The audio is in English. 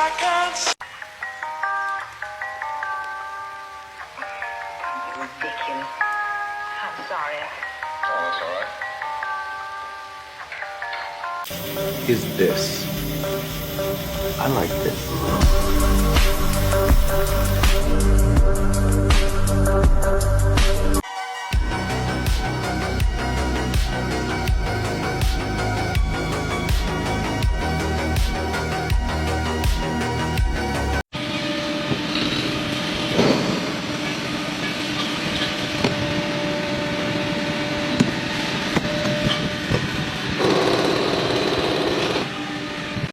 Ridiculous. I'm sorry. Oh, that's all right. Is this. I like this.